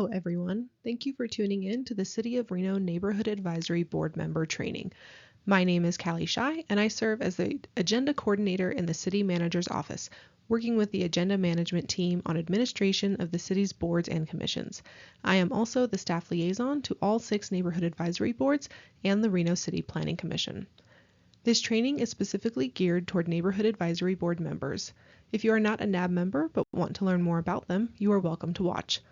Hello, everyone. Thank you for tuning in to the City of Reno Neighborhood Advisory Board Member Training. My name is Callie Shai, and I serve as the Agenda Coordinator in the City Manager's Office, working with the Agenda Management team on administration of the city's boards and commissions. I am also the staff liaison to all 6 neighborhood advisory boards and the Reno City Planning Commission. This training is specifically geared toward neighborhood advisory board members. If you are not a NAB member but want to learn more about them, you are welcome to watch.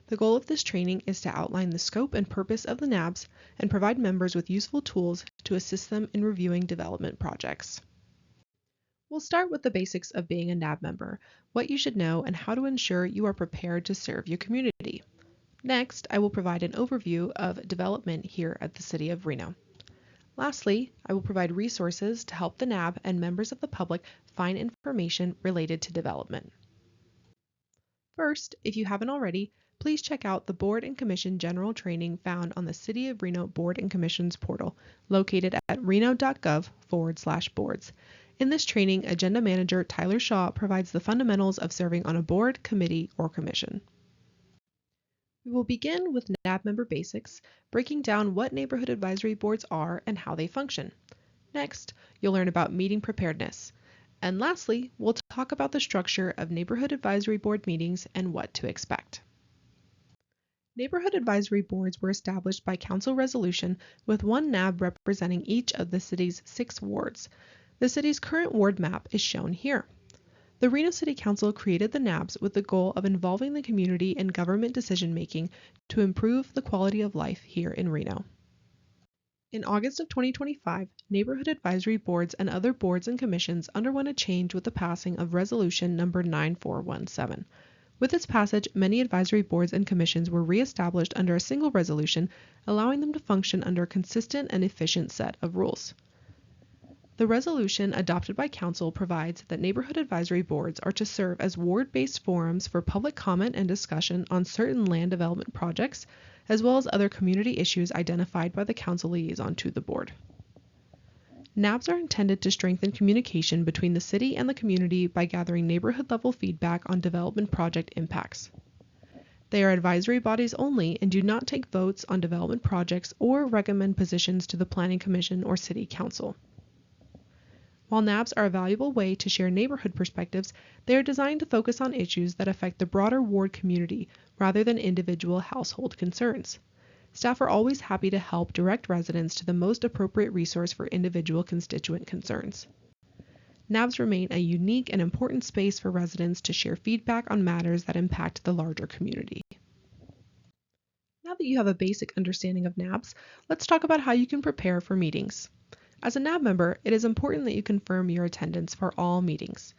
The goal of this training is to outline the scope and purpose of the NABs and provide members with useful tools to assist them in reviewing development projects. We'll start with the basics of being a NAB member, what you should know, and how to ensure you are prepared to serve your community. Next, I will provide an overview of development here at the City of Reno. Lastly, I will provide resources to help the NAB and members of the public find information related to development. First, if you haven't already, please check out the Board and Commission General Training found on the City of Reno Board and Commissions portal, located at reno.gov/boards. In this training, Agenda Manager Tyler Shaw provides the fundamentals of serving on a board, committee, or commission. We will begin with NAB member basics, breaking down what neighborhood advisory boards are and how they function. Next, you'll learn about meeting preparedness. And lastly, we'll talk about the structure of neighborhood advisory board meetings and what to expect. Neighborhood advisory boards were established by council resolution with one NAB representing each of the city's 6 wards. The city's current ward map is shown here. The Reno City Council created the NABs with the goal of involving the community in government decision-making to improve the quality of life here in Reno. In August of 2025, neighborhood advisory boards and other boards and commissions underwent a change with the passing of Resolution number 9417. With its passage, many advisory boards and commissions were re-established under a single resolution, allowing them to function under a consistent and efficient set of rules. The resolution adopted by Council provides that neighborhood advisory boards are to serve as ward-based forums for public comment and discussion on certain land development projects, as well as other community issues identified by the Council liaison to the board. NABs are intended to strengthen communication between the city and the community by gathering neighborhood-level feedback on development project impacts. They are advisory bodies only and do not take votes on development projects or recommend positions to the Planning Commission or City Council. While NABs are a valuable way to share neighborhood perspectives, they are designed to focus on issues that affect the broader ward community rather than individual household concerns. Staff are always happy to help direct residents to the most appropriate resource for individual constituent concerns. NABs remain a unique and important space for residents to share feedback on matters that impact the larger community. Now that you have a basic understanding of NABs, let's talk about how you can prepare for meetings. As a NAB member, it is important that you confirm your attendance for all meetings.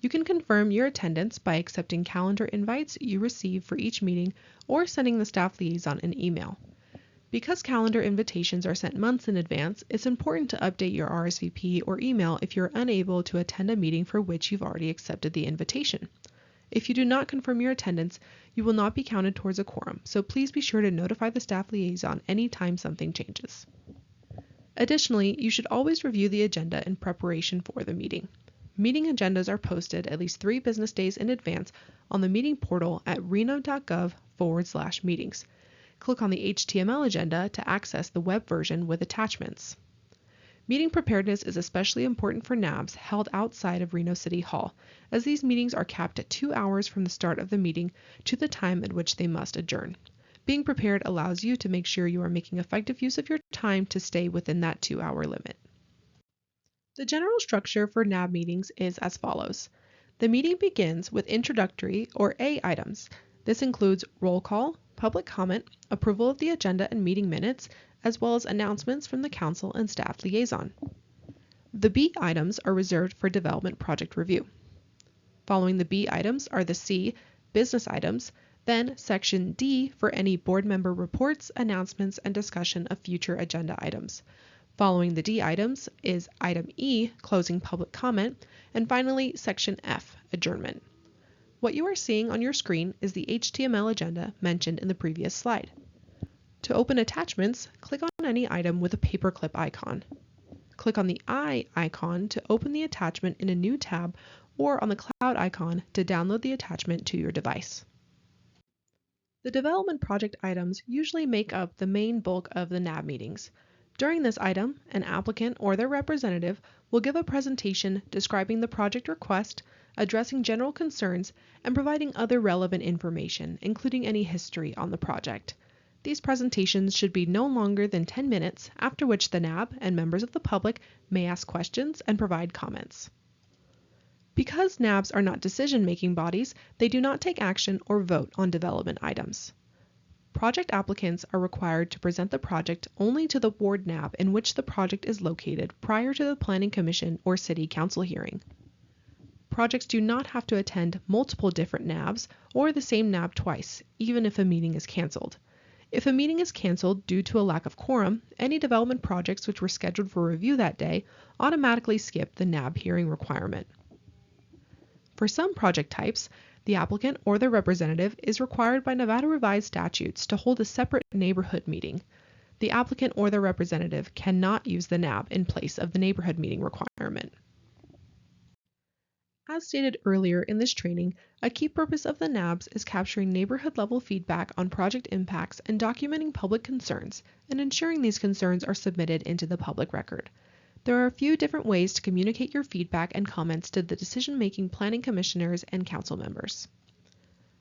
You can confirm your attendance by accepting calendar invites you receive for each meeting or sending the staff liaison an email. Because calendar invitations are sent months in advance, it's important to update your RSVP or email if you're unable to attend a meeting for which you've already accepted the invitation. If you do not confirm your attendance, you will not be counted towards a quorum, so please be sure to notify the staff liaison anytime something changes. Additionally, you should always review the agenda in preparation for the meeting. Meeting agendas are posted at least 3 business days in advance on the meeting portal at reno.gov/meetings. Click on the HTML agenda to access the web version with attachments. Meeting preparedness is especially important for NABs held outside of Reno City Hall, as these meetings are capped at 2 hours from the start of the meeting to the time at which they must adjourn. Being prepared allows you to make sure you are making effective use of your time to stay within that 2-hour limit. The general structure for NAB meetings is as follows. The meeting begins with introductory or A items. This includes roll call, public comment, approval of the agenda and meeting minutes, as well as announcements from the council and staff liaison. The B items are reserved for development project review. Following the B items are the C, business items, then Section D for any board member reports, announcements, and discussion of future agenda items. Following the D items is Item E, closing public comment, and finally Section F, adjournment. What you are seeing on your screen is the HTML agenda mentioned in the previous slide. To open attachments, click on any item with a paperclip icon. Click on the I icon to open the attachment in a new tab or on the cloud icon to download the attachment to your device. The development project items usually make up the main bulk of the NAB meetings. During this item, an applicant or their representative will give a presentation describing the project request, addressing general concerns, and providing other relevant information, including any history on the project. These presentations should be no longer than 10 minutes, after which the NAB and members of the public may ask questions and provide comments. Because NABs are not decision-making bodies, they do not take action or vote on development items. Project applicants are required to present the project only to the board NAB in which the project is located prior to the Planning Commission or City Council hearing. Projects do not have to attend multiple different NABs or the same NAB twice, even if a meeting is canceled. If a meeting is canceled due to a lack of quorum, any development projects which were scheduled for review that day automatically skip the NAB hearing requirement. For some project types, the applicant or their representative is required by Nevada revised statutes to hold a separate neighborhood meeting. The applicant or their representative cannot use the NAB in place of the neighborhood meeting requirement. As stated earlier in this training, a key purpose of the NABs is capturing neighborhood-level feedback on project impacts and documenting public concerns, and ensuring these concerns are submitted into the public record. There are a few different ways to communicate your feedback and comments to the decision-making planning commissioners and council members.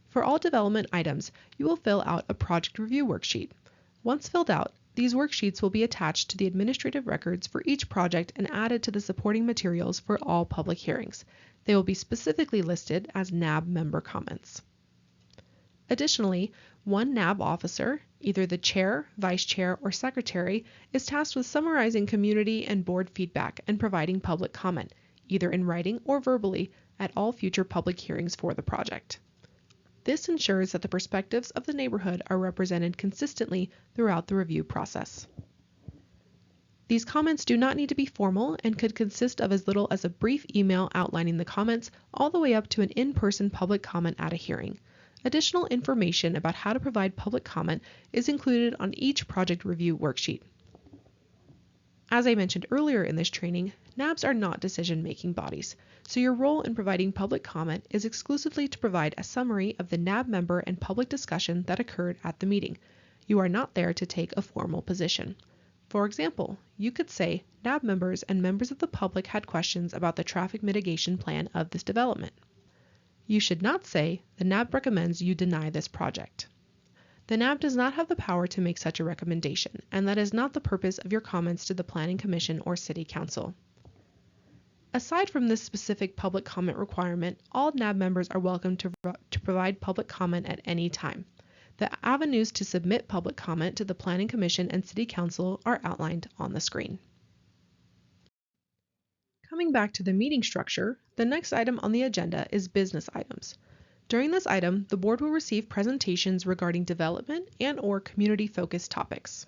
For all development items, you will fill out a project review worksheet. Once filled out, these worksheets will be attached to the administrative records for each project and added to the supporting materials for all public hearings. They will be specifically listed as NAB member comments. Additionally, one NAB officer, either the chair, vice chair, or secretary, is tasked with summarizing community and board feedback and providing public comment, either in writing or verbally, at all future public hearings for the project. This ensures that the perspectives of the neighborhood are represented consistently throughout the review process. These comments do not need to be formal and could consist of as little as a brief email outlining the comments all the way up to an in-person public comment at a hearing. Additional information about how to provide public comment is included on each project review worksheet. As I mentioned earlier in this training, NABs are not decision-making bodies, so your role in providing public comment is exclusively to provide a summary of the NAB member and public discussion that occurred at the meeting. You are not there to take a formal position. For example, you could say NAB members and members of the public had questions about the traffic mitigation plan of this development. You should not say the NAB recommends you deny this project. The NAB does not have the power to make such a recommendation, and that is not the purpose of your comments to the Planning Commission or City Council. Aside from this specific public comment requirement, all NAB members are welcome to provide public comment at any time. The avenues to submit public comment to the Planning Commission and City Council are outlined on the screen. Coming back to the meeting structure, the next item on the agenda is business items. During this item, the board will receive presentations regarding development and/or community-focused topics.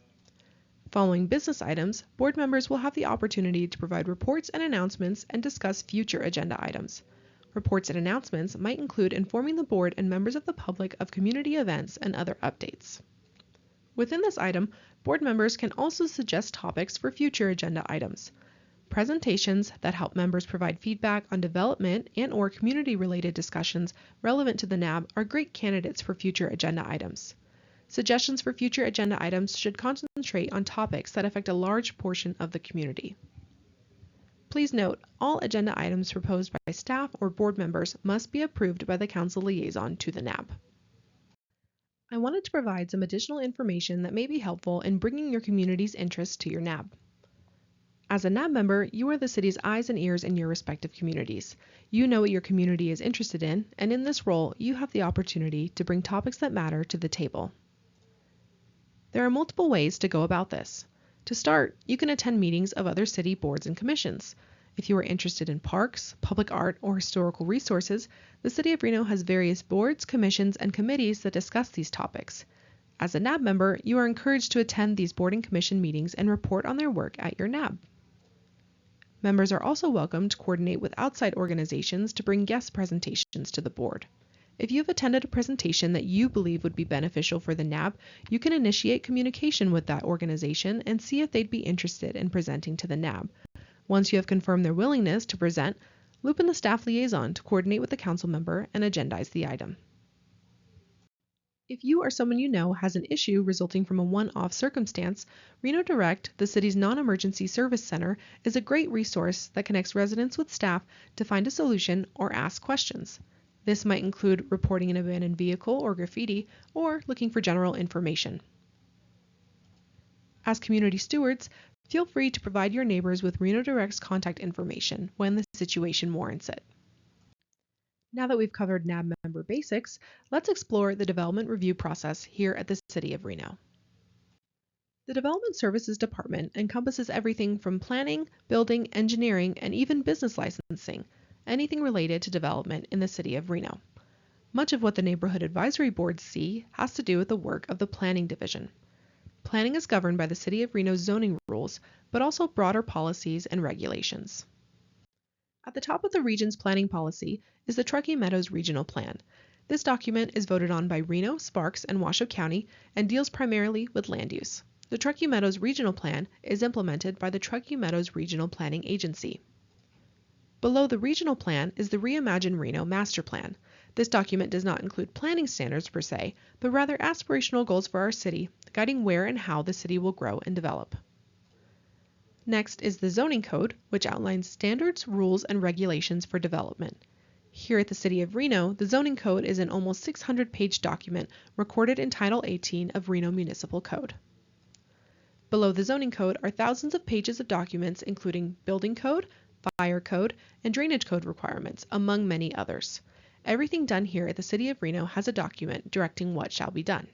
Following business items, board members will have the opportunity to provide reports and announcements and discuss future agenda items. Reports and announcements might include informing the board and members of the public of community events and other updates. Within this item, board members can also suggest topics for future agenda items. Presentations that help members provide feedback on development and/or community-related discussions relevant to the NAB are great candidates for future agenda items. Suggestions for future agenda items should concentrate on topics that affect a large portion of the community. Please note, all agenda items proposed by staff or board members must be approved by the council liaison to the NAB. I wanted to provide some additional information that may be helpful in bringing your community's interests to your NAB. As a NAB member, you are the city's eyes and ears in your respective communities. You know what your community is interested in, and in this role, you have the opportunity to bring topics that matter to the table. There are multiple ways to go about this. To start, you can attend meetings of other city boards and commissions. If you are interested in parks, public art, or historical resources, the City of Reno has various boards, commissions, and committees that discuss these topics. As a NAB member, you are encouraged to attend these board and commission meetings and report on their work at your NAB. Members are also welcome to coordinate with outside organizations to bring guest presentations to the board. If you have attended a presentation that you believe would be beneficial for the NAB, you can initiate communication with that organization and see if they'd be interested in presenting to the NAB. Once you have confirmed their willingness to present, loop in the staff liaison to coordinate with the council member and agendize the item. If you or someone you know has an issue resulting from a one-off circumstance, Reno Direct, the city's non-emergency service center, is a great resource that connects residents with staff to find a solution or ask questions. This might include reporting an abandoned vehicle or graffiti, or looking for general information. As community stewards, feel free to provide your neighbors with Reno Direct's contact information when the situation warrants it. Now that we've covered NAB member basics, let's explore the development review process here at the City of Reno. The Development Services Department encompasses everything from planning, building, engineering, and even business licensing, anything related to development in the City of Reno. Much of what the neighborhood advisory boards see has to do with the work of the Planning Division. Planning is governed by the City of Reno's zoning rules, but also broader policies and regulations. At the top of the region's planning policy is the Truckee Meadows Regional Plan. This document is voted on by Reno, Sparks, and Washoe County and deals primarily with land use. The Truckee Meadows Regional Plan is implemented by the Truckee Meadows Regional Planning Agency. Below the regional plan is the Reimagine Reno Master Plan. This document does not include planning standards per se, but rather aspirational goals for our city, guiding where and how the city will grow and develop. Next is the Zoning Code, which outlines standards, rules, and regulations for development. Here at the City of Reno, the Zoning Code is an almost 600-page document recorded in Title 18 of Reno Municipal Code. Below the Zoning Code are thousands of pages of documents including building code, fire code, and drainage code requirements, among many others. Everything done here at the City of Reno has a document directing what shall be done.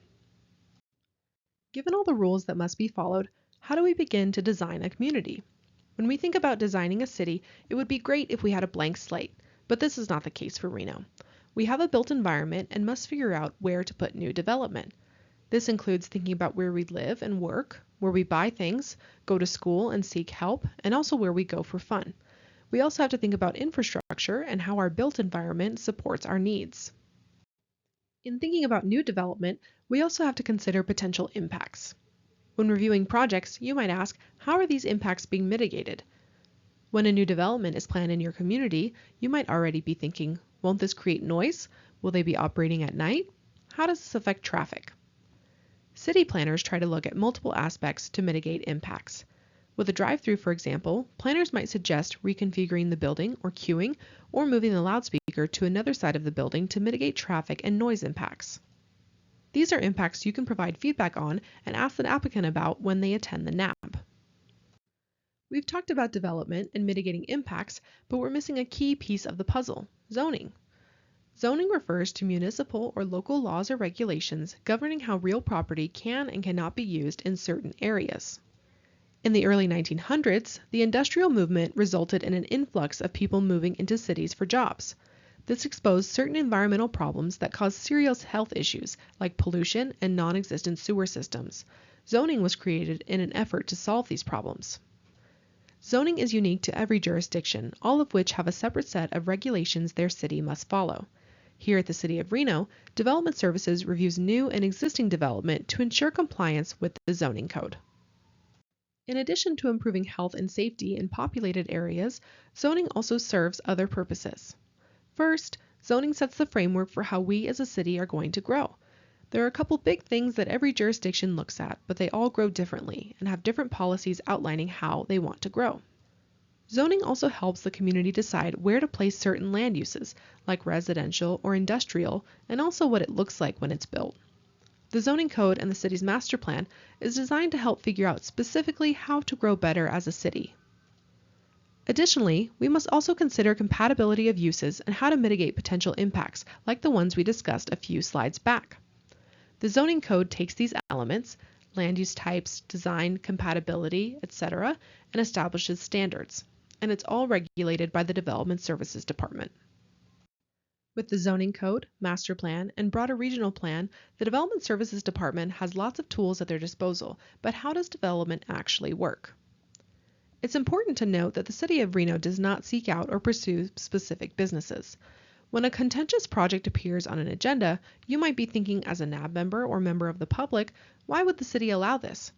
Given all the rules that must be followed, how do we begin to design a community? When we think about designing a city, it would be great if we had a blank slate, but this is not the case for Reno. We have a built environment and must figure out where to put new development. This includes thinking about where we live and work, where we buy things, go to school and seek help, and also where we go for fun. We also have to think about infrastructure and how our built environment supports our needs. In thinking about new development, we also have to consider potential impacts. When reviewing projects, you might ask, how are these impacts being mitigated? When a new development is planned in your community, you might already be thinking, won't this create noise? Will they be operating at night? How does this affect traffic? City planners try to look at multiple aspects to mitigate impacts. With a drive-through, for example, planners might suggest reconfiguring the building or queuing, or moving the loudspeaker to another side of the building to mitigate traffic and noise impacts. These are impacts you can provide feedback on and ask the applicant about when they attend the NAB. We've talked about development and mitigating impacts, but we're missing a key piece of the puzzle: zoning. Zoning refers to municipal or local laws or regulations governing how real property can and cannot be used in certain areas. In the early 1900s, the industrial movement resulted in an influx of people moving into cities for jobs. This exposed certain environmental problems that caused serious health issues like pollution and non-existent sewer systems. Zoning was created in an effort to solve these problems. Zoning is unique to every jurisdiction, all of which have a separate set of regulations their city must follow. Here at the City of Reno, Development Services reviews new and existing development to ensure compliance with the zoning code. In addition to improving health and safety in populated areas, zoning also serves other purposes. First, zoning sets the framework for how we as a city are going to grow. There are a couple big things that every jurisdiction looks at, but they all grow differently and have different policies outlining how they want to grow. Zoning also helps the community decide where to place certain land uses, like residential or industrial, and also what it looks like when it's built. The zoning code and the city's master plan is designed to help figure out specifically how to grow better as a city. Additionally, we must also consider compatibility of uses and how to mitigate potential impacts, like the ones we discussed a few slides back. The zoning code takes these elements, land use types, design, compatibility, etc., and establishes standards, and it's all regulated by the Development Services Department. With the zoning code, master plan, and broader regional plan, the Development Services Department has lots of tools at their disposal, but how does development actually work? It's important to note that the City of Reno does not seek out or pursue specific businesses. When a contentious project appears on an agenda, you might be thinking as a NAB member or member of the public, why would the city allow this?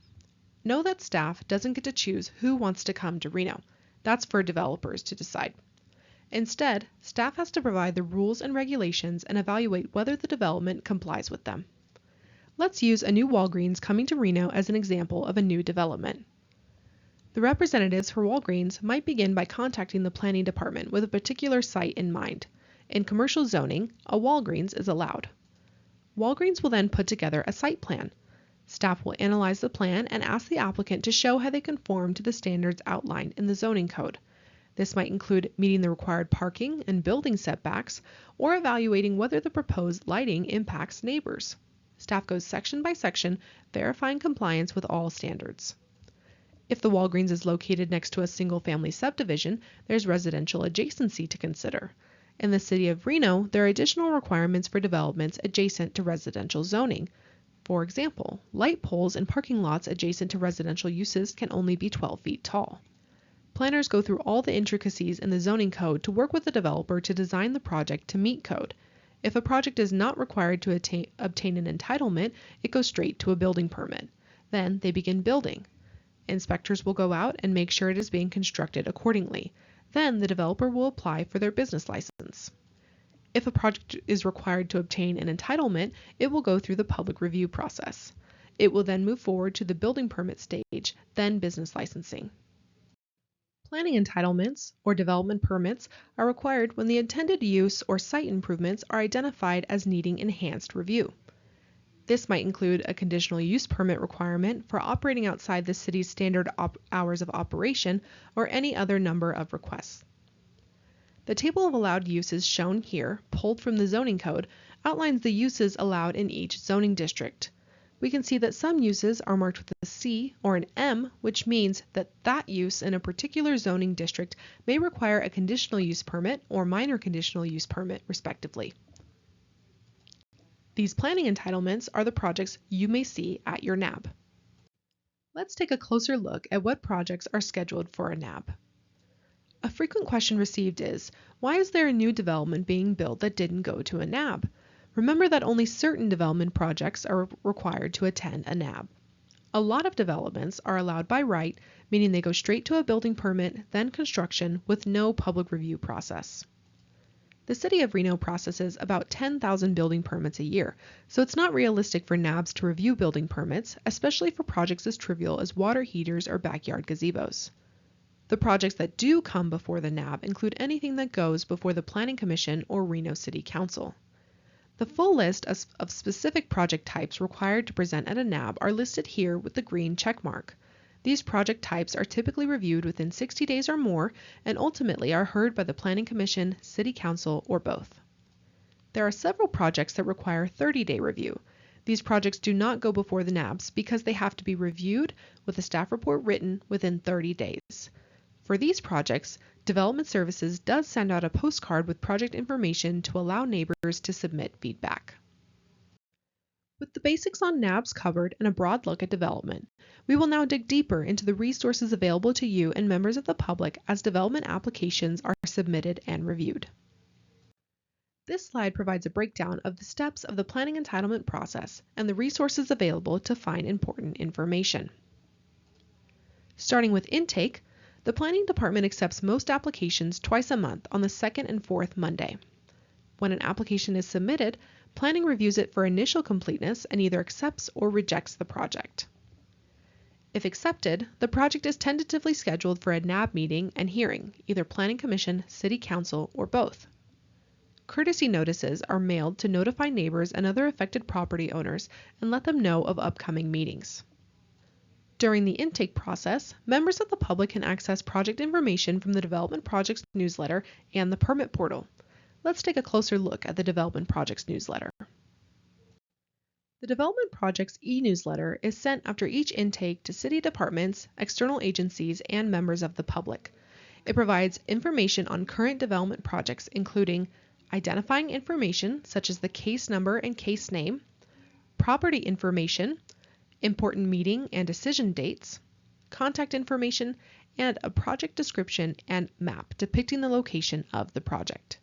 Know that staff doesn't get to choose who wants to come to Reno. That's for developers to decide. Instead, staff has to provide the rules and regulations and evaluate whether the development complies with them. Let's use a new Walgreens coming to Reno as an example of a new development. The representatives for Walgreens might begin by contacting the planning department with a particular site in mind. In commercial zoning, a Walgreens is allowed. Walgreens will then put together a site plan. Staff will analyze the plan and ask the applicant to show how they conform to the standards outlined in the zoning code. This might include meeting the required parking and building setbacks, or evaluating whether the proposed lighting impacts neighbors. Staff goes section by section, verifying compliance with all standards. If the Walgreens is located next to a single-family subdivision, there's residential adjacency to consider. In the city of Reno, there are additional requirements for developments adjacent to residential zoning. For example, light poles in parking lots adjacent to residential uses can only be 12 feet tall. Planners go through all the intricacies in the zoning code to work with the developer to design the project to meet code. If a project is not required to obtain an entitlement, it goes straight to a building permit. Then they begin building. Inspectors will go out and make sure it is being constructed accordingly. Then the developer will apply for their business license. If a project is required to obtain an entitlement, it will go through the public review process. It will then move forward to the building permit stage, then business licensing. Planning entitlements, or development permits, are required when the intended use or site improvements are identified as needing enhanced review. This might include a conditional use permit requirement for operating outside the city's standard hours of operation or any other number of requests. The table of allowed uses shown here, pulled from the zoning code, outlines the uses allowed in each zoning district. We can see that some uses are marked with a C or an M, which means that that use in a particular zoning district may require a conditional use permit or minor conditional use permit, respectively. These planning entitlements are the projects you may see at your NAB. Let's take a closer look at what projects are scheduled for a NAB. A frequent question received is, why is there a new development being built that didn't go to a NAB? Remember that only certain development projects are required to attend a NAB. A lot of developments are allowed by right, meaning they go straight to a building permit, then construction, with no public review process. The city of Reno processes about 10,000 building permits a year, so it's not realistic for NABs to review building permits, especially for projects as trivial as water heaters or backyard gazebos. The projects that do come before the NAB include anything that goes before the Planning Commission or Reno City Council. The full list of specific project types required to present at a NAB are listed here with the green check mark. These project types are typically reviewed within 60 days or more and ultimately are heard by the Planning Commission, City Council, or both. There are several projects that require 30-day review. These projects do not go before the NABs because they have to be reviewed with a staff report written within 30 days. For these projects, Development Services does send out a postcard with project information to allow neighbors to submit feedback. With the basics on NABs covered and a broad look at development, we will now dig deeper into the resources available to you and members of the public as development applications are submitted and reviewed. This slide provides a breakdown of the steps of the planning entitlement process and the resources available to find important information. Starting with intake, the Planning Department accepts most applications twice a month on the second and fourth Monday. When an application is submitted, Planning reviews it for initial completeness and either accepts or rejects the project. If accepted, the project is tentatively scheduled for a NAB meeting and hearing, either Planning Commission, City Council, or both. Courtesy notices are mailed to notify neighbors and other affected property owners and let them know of upcoming meetings. During the intake process, members of the public can access project information from the Development Projects newsletter and the Permit portal. Let's take a closer look at the Development Projects newsletter. The Development Projects e-newsletter is sent after each intake to city departments, external agencies, and members of the public. It provides information on current development projects, including identifying information such as the case number and case name, property information, important meeting and decision dates, contact information, and a project description and map depicting the location of the project.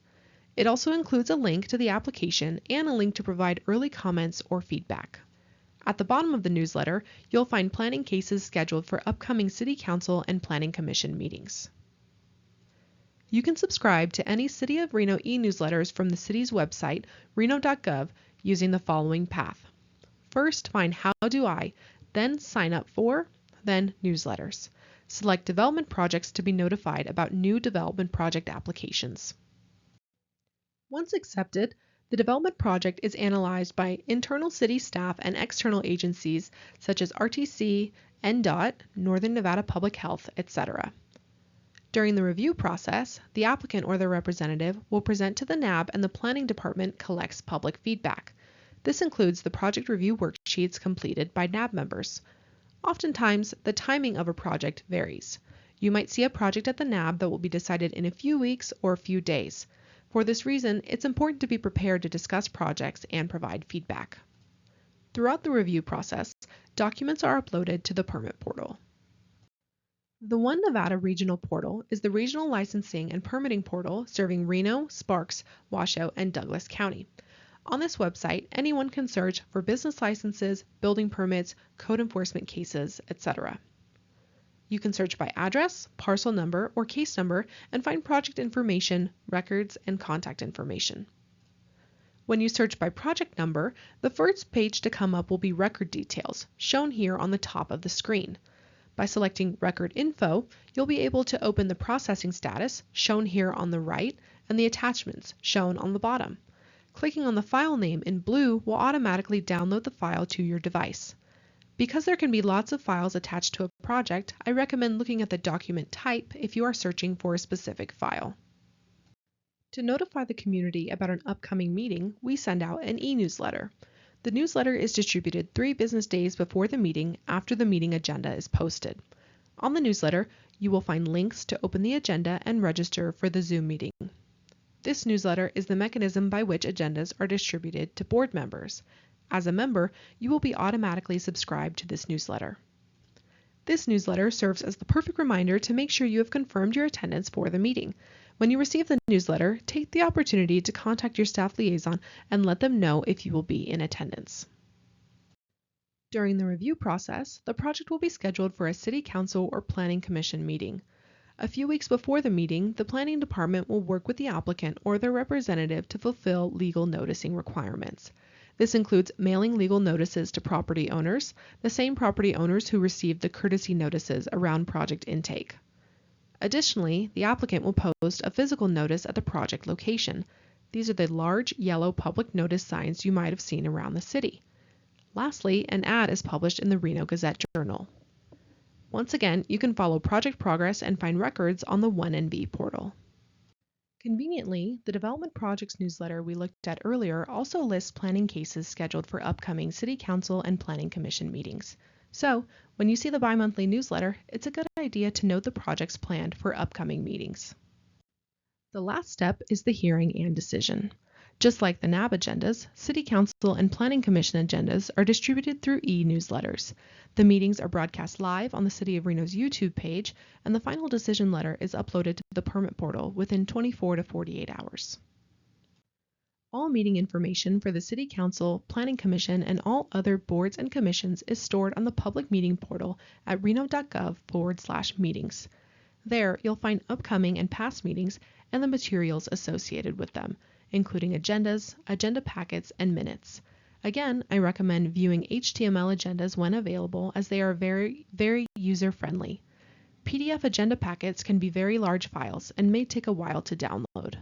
It also includes a link to the application and a link to provide early comments or feedback. At the bottom of the newsletter, you'll find planning cases scheduled for upcoming City Council and Planning Commission meetings. You can subscribe to any City of Reno e-newsletters from the city's website, reno.gov, using the following path. First, find How Do I, then Sign Up For, then Newsletters. Select Development Projects to be notified about new development project applications. Once accepted, the development project is analyzed by internal city staff and external agencies such as RTC, NDOT, Northern Nevada Public Health, etc. During the review process, the applicant or their representative will present to the NAB and the Planning Department collects public feedback. This includes the project review worksheets completed by NAB members. Oftentimes, the timing of a project varies. You might see a project at the NAB that will be decided in a few weeks or a few days. For this reason, it's important to be prepared to discuss projects and provide feedback. Throughout the review process, documents are uploaded to the permit portal. The One Nevada Regional Portal is the regional licensing and permitting portal serving Reno, Sparks, Washoe, and Douglas County. On this website, anyone can search for business licenses, building permits, code enforcement cases, etc. You can search by address, parcel number, or case number and find project information, records, and contact information. When you search by project number, the first page to come up will be record details, shown here on the top of the screen. By selecting Record Info, you'll be able to open the processing status, shown here on the right, and the attachments, shown on the bottom. Clicking on the file name in blue will automatically download the file to your device. Because there can be lots of files attached to a project, I recommend looking at the document type if you are searching for a specific file. To notify the community about an upcoming meeting, we send out an e-newsletter. The newsletter is distributed 3 business days before the meeting after the meeting agenda is posted. On the newsletter, you will find links to open the agenda and register for the Zoom meeting. This newsletter is the mechanism by which agendas are distributed to board members. As a member, you will be automatically subscribed to this newsletter. This newsletter serves as the perfect reminder to make sure you have confirmed your attendance for the meeting. When you receive the newsletter, take the opportunity to contact your staff liaison and let them know if you will be in attendance. During the review process, the project will be scheduled for a City Council or Planning Commission meeting. A few weeks before the meeting, the Planning Department will work with the applicant or their representative to fulfill legal noticing requirements. This includes mailing legal notices to property owners, the same property owners who received the courtesy notices around project intake. Additionally, the applicant will post a physical notice at the project location. These are the large yellow public notice signs you might have seen around the city. Lastly, an ad is published in the Reno Gazette-Journal. Once again, you can follow project progress and find records on the 1NV portal. Conveniently, the Development Projects newsletter we looked at earlier also lists planning cases scheduled for upcoming City Council and Planning Commission meetings. So, when you see the bi-monthly newsletter, it's a good idea to note the projects planned for upcoming meetings. The last step is the hearing and decision. Just like the NAB agendas, City Council and Planning Commission agendas are distributed through e-newsletters. The meetings are broadcast live on the City of Reno's YouTube page, and the final decision letter is uploaded to the permit portal within 24 to 48 hours. All meeting information for the City Council, Planning Commission, and all other boards and commissions is stored on the public meeting portal at reno.gov/meetings. There, you'll find upcoming and past meetings and the materials associated with them, including agendas, agenda packets, and minutes. Again, I recommend viewing HTML agendas when available as they are very user-friendly. PDF agenda packets can be very large files and may take a while to download.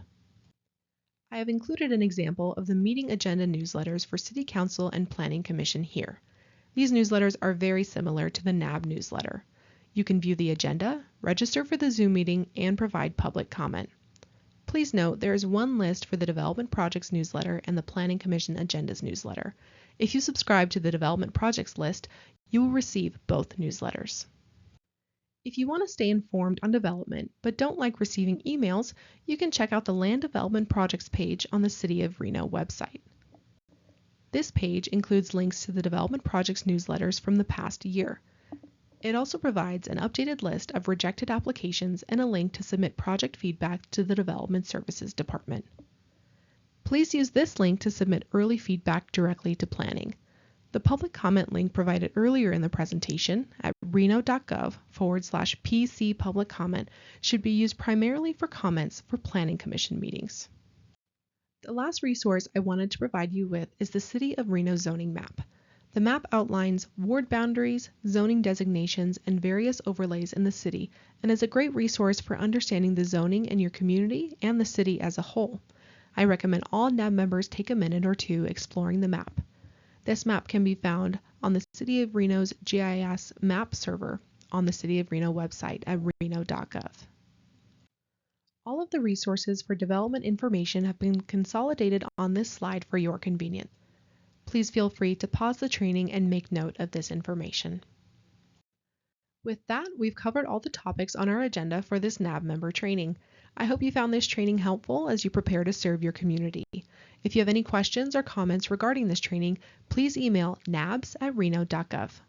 I have included an example of the meeting agenda newsletters for City Council and Planning Commission here. These newsletters are very similar to the NAB newsletter. You can view the agenda, register for the Zoom meeting, and provide public comment. Please note there is one list for the Development Projects newsletter and the Planning Commission Agendas newsletter. If you subscribe to the Development Projects list, you will receive both newsletters. If you want to stay informed on development but don't like receiving emails, you can check out the Land Development Projects page on the City of Reno website. This page includes links to the Development Projects newsletters from the past year. It also provides an updated list of rejected applications and a link to submit project feedback to the Development Services Department. Please use this link to submit early feedback directly to planning. The public comment link provided earlier in the presentation at reno.gov/PC public comment should be used primarily for comments for Planning Commission meetings. The last resource I wanted to provide you with is the City of Reno zoning map. The map outlines ward boundaries, zoning designations, and various overlays in the city, and is a great resource for understanding the zoning in your community and the city as a whole. I recommend all NAB members take a minute or two exploring the map. This map can be found on the City of Reno's GIS map server on the City of Reno website at reno.gov. All of the resources for development information have been consolidated on this slide for your convenience. Please feel free to pause the training and make note of this information. With that, we've covered all the topics on our agenda for this NAB member training. I hope you found this training helpful as you prepare to serve your community. If you have any questions or comments regarding this training, please email nabs@reno.gov.